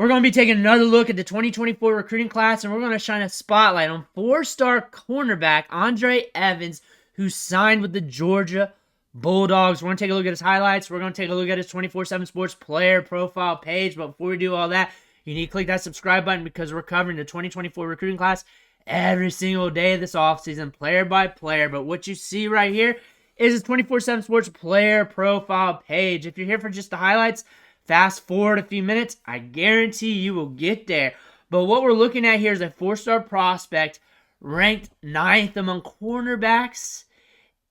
We're going to be taking another look at the 2024 recruiting class, and we're going to shine a spotlight on 4-star cornerback Ondre Evans, who signed with the Georgia Bulldogs. We're going to take a look at his highlights. We're going to take a look at his 24/7 Sports player profile page. But before we do all that, you need to click that subscribe button because we're covering the 2024 recruiting class every single day of this offseason, player by player. But what you see right here is his 24/7 Sports player profile page. If you're here for just the highlights, fast forward a few minutes, I guarantee you will get there. But what we're looking at here is a 4-star prospect ranked 9th among cornerbacks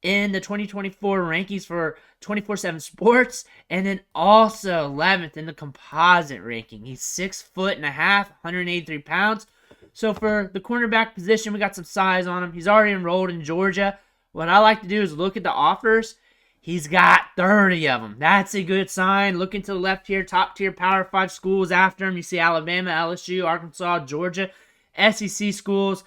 in the 2024 rankings for 24/7 Sports, and then also 11th in the composite ranking. He's 6'1.5", 183 pounds. So for the cornerback position, we got some size on him. He's already enrolled in Georgia. What I like to do is look at the offers. He's got 30 of them. That's a good sign. Looking to the left here, top-tier Power 5 schools after him. You see Alabama, LSU, Arkansas, Georgia, SEC schools.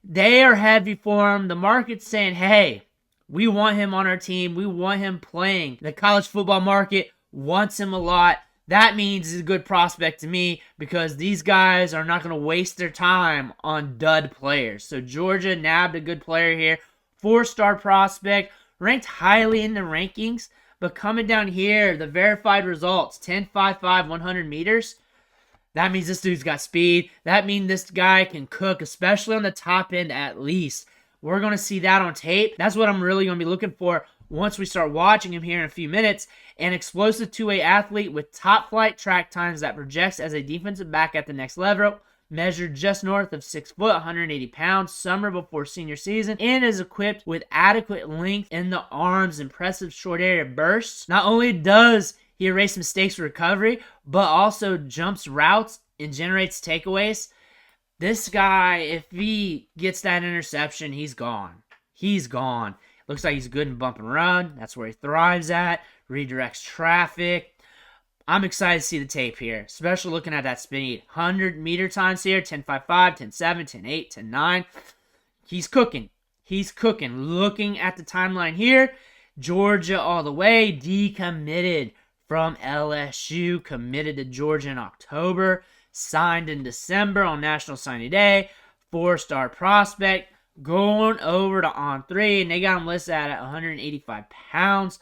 They are heavy for him. The market's saying, hey, we want him on our team. We want him playing. The college football market wants him a lot. That means he's a good prospect to me because these guys are not going to waste their time on dud players. So Georgia nabbed a good player here. 4-star prospect, ranked highly in the rankings, but coming down here, the verified results, 10.55, 100 meters. That means this dude's got speed. That means this guy can cook, especially on the top end at least. We're going to see that on tape. That's what I'm really going to be looking for once we start watching him here in a few minutes. An explosive two-way athlete with top flight track times that projects as a defensive back at the next level. Measured just north of 6 foot, 180 pounds, summer before senior season, and is equipped with adequate length in the arms, impressive short area bursts. Not only does he erase mistakes for recovery, but also jumps routes and generates takeaways. This guy, if he gets that interception, he's gone. He's gone. Looks like he's good in bump and run. That's where he thrives at. Redirects traffic. I'm excited to see the tape here, especially looking at that speed. 100-meter times here, 10.55, 10.7, 10.8, 10.9. He's cooking. He's cooking. Looking at the timeline here, Georgia all the way, decommitted from LSU, committed to Georgia in October, signed in December on National Signing Day, 4-star prospect, going over to On3, and they got him listed at 185 pounds.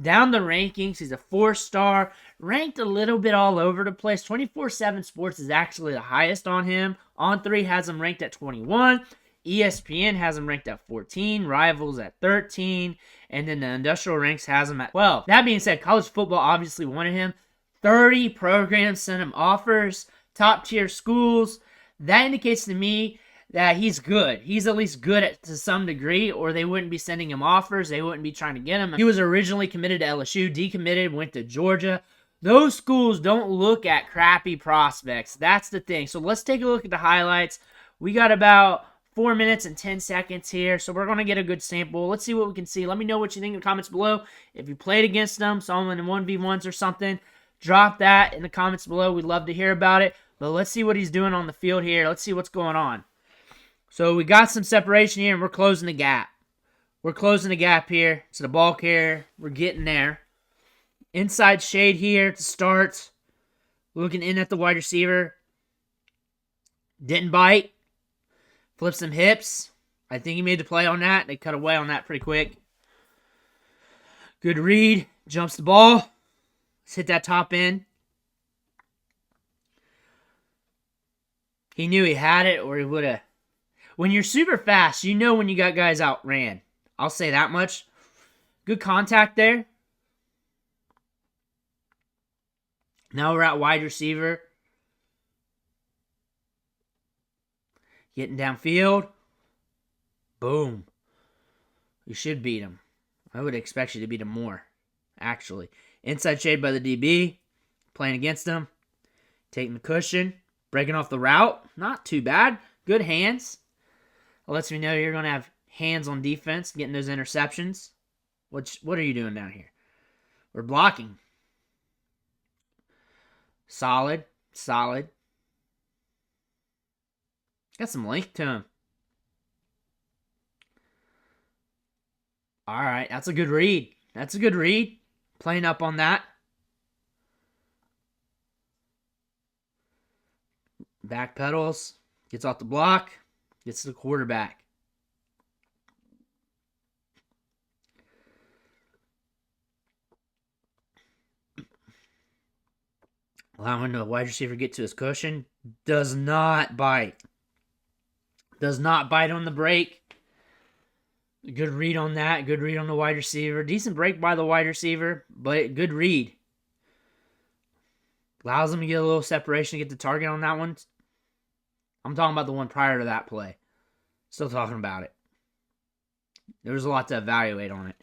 Down the rankings, he's a 4-star, ranked a little bit all over the place. 24/7 Sports is actually the highest on him. On3 has him ranked at 21. ESPN has him ranked at 14. Rivals at 13. And then the Industrial Ranks has him at 12. That being said, college football obviously wanted him. 30 programs sent him offers. Top-tier schools. That indicates to me that he's good. He's at least good to some degree, or they wouldn't be sending him offers. They wouldn't be trying to get him. He was originally committed to LSU, decommitted, went to Georgia. Those schools don't look at crappy prospects. That's the thing. So let's take a look at the highlights. We got about 4 minutes and 10 seconds here, so we're going to get a good sample. Let's see what we can see. Let me know what you think in the comments below. If you played against them, saw them in 1v1s or something, drop that in the comments below. We'd love to hear about it. But let's see what he's doing on the field here. Let's see what's going on. So we got some separation here, and we're closing the gap. We're closing the gap here to the ball carrier. We're getting there. Inside shade here to start. Looking in at the wide receiver. Didn't bite. Flipped some hips. I think he made the play on that. They cut away on that pretty quick. Good read. Jumps the ball. Let's hit that top end. He knew he had it, or he would have. When you're super fast, you know when you got guys outran. I'll say that much. Good contact there. Now we're at wide receiver. Getting downfield. Boom. You should beat him. I would expect you to beat him more, actually. Inside shade by the DB. Playing against him. Taking the cushion. Breaking off the route. Not too bad. Good hands. It lets me know you're going to have hands on defense, getting those interceptions. What are you doing down here? We're blocking. Solid. Solid. Got some length to him. All right, that's a good read. That's a good read. Playing up on that. Back pedals. Gets off the block. Gets to the quarterback. Allowing the wide receiver to get to his cushion. Does not bite. Does not bite on the break. Good read on that. Good read on the wide receiver. Decent break by the wide receiver, but good read. Allows him to get a little separation to get the target on that one. I'm talking about the one prior to that play. Still talking about it. There was a lot to evaluate on it.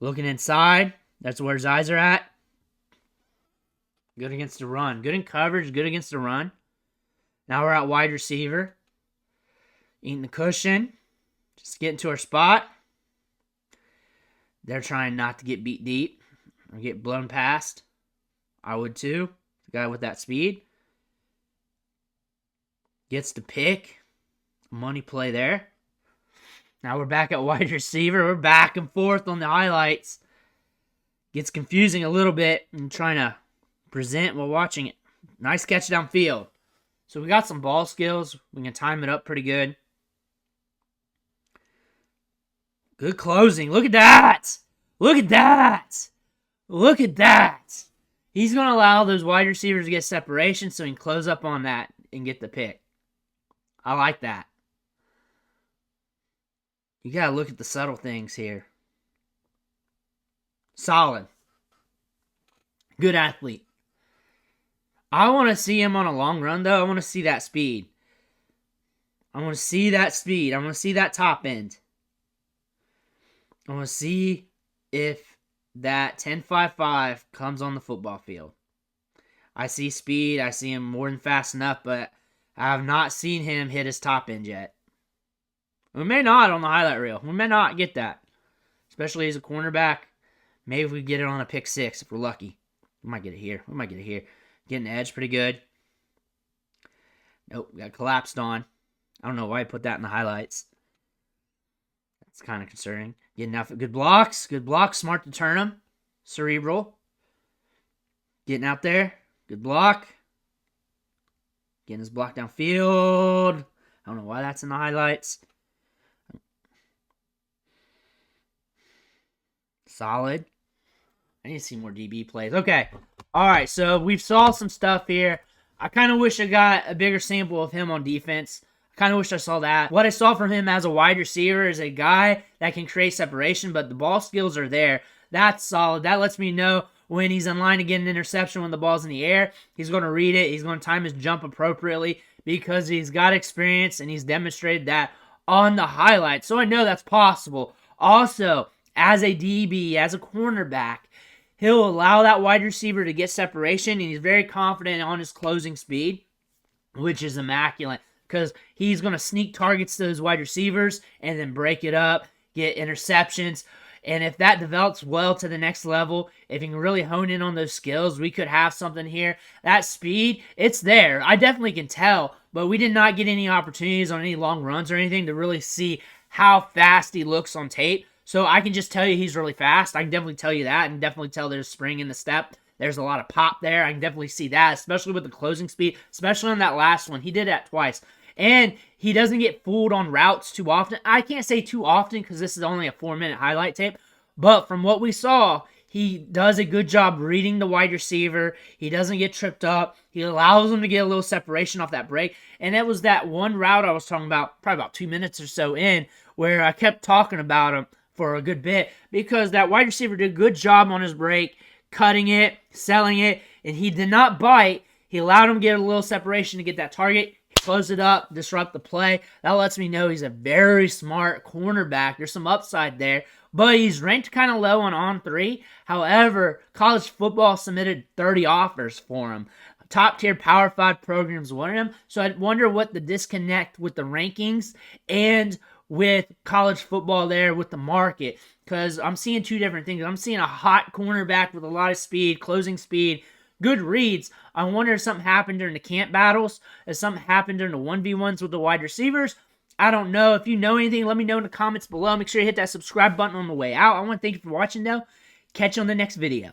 Looking inside. That's where his eyes are at. Good against the run. Good in coverage. Good against the run. Now we're at wide receiver. Eating the cushion. Just getting to our spot. They're trying not to get beat deep or get blown past. I would too. The guy with that speed. Gets the pick. Money play there. Now we're back at wide receiver. We're back and forth on the highlights. Gets confusing a little bit and trying to present while watching it. Nice catch downfield. So we got some ball skills. We can time it up pretty good. Good closing. Look at that. Look at that. Look at that. He's going to allow those wide receivers to get separation so he can close up on that and get the pick. I like that. You got to look at the subtle things here. Solid. Good athlete. I want to see him on a long run, though. I want to see that speed. I want to see that speed. I want to see that top end. I want to see if that 10.55 comes on the football field. I see speed. I see him more than fast enough, but I have not seen him hit his top end yet. We may not on the highlight reel. We may not get that. Especially as a cornerback. Maybe if we get it on a pick six if we're lucky. We might get it here. We might get it here. Getting the edge pretty good. Nope, got collapsed on. I don't know why I put that in the highlights. That's kind of concerning. Getting out for good blocks. Good blocks. Smart to turn them. Cerebral. Getting out there. Good block. Getting his block downfield. I don't know why that's in the highlights. Solid. I need to see more DB plays. Okay. All right, so we've saw some stuff here. I kind of wish I got a bigger sample of him on defense. I kind of wish I saw that. What I saw from him as a wide receiver is a guy that can create separation, but the ball skills are there. That's solid. That lets me know when he's in line to get an interception when the ball's in the air. He's going to read it. He's going to time his jump appropriately because he's got experience and he's demonstrated that on the highlights. So I know that's possible. Also, as a DB, as a cornerback, he'll allow that wide receiver to get separation, and he's very confident on his closing speed, which is immaculate because he's going to sneak targets to those wide receivers and then break it up, get interceptions. And if that develops well to the next level, if he can really hone in on those skills, we could have something here. That speed, it's there. I definitely can tell, but we did not get any opportunities on any long runs or anything to really see how fast he looks on tape. So I can just tell you he's really fast. I can definitely tell you that and definitely tell there's spring in the step. There's a lot of pop there. I can definitely see that, especially with the closing speed, especially on that last one. He did that twice. And he doesn't get fooled on routes too often. I can't say too often because this is only a 4-minute highlight tape. But from what we saw, he does a good job reading the wide receiver. He doesn't get tripped up. He allows him to get a little separation off that break. And it was that one route I was talking about, probably about 2 minutes or so in, where I kept talking about him for a good bit because that wide receiver did a good job on his break, cutting it, selling it, and he did not bite. He allowed him to get a little separation to get that target, close it up, disrupt the play. That lets me know he's a very smart cornerback. There's some upside there, but he's ranked kind of low on 3. However, college football submitted 30 offers for him. Top-tier Power 5 programs wanted him, so I wonder what the disconnect with the rankings and with college football there with the market, because I'm seeing two different things. I'm seeing a hot cornerback with a lot of speed, closing speed, good reads. I wonder if something happened during the camp battles, if something happened during the 1v1s with the wide receivers. I don't know. If you know anything, let me know in the comments below. Make sure you hit that subscribe button on the way out. I want to thank you for watching, though. Catch you on the next video.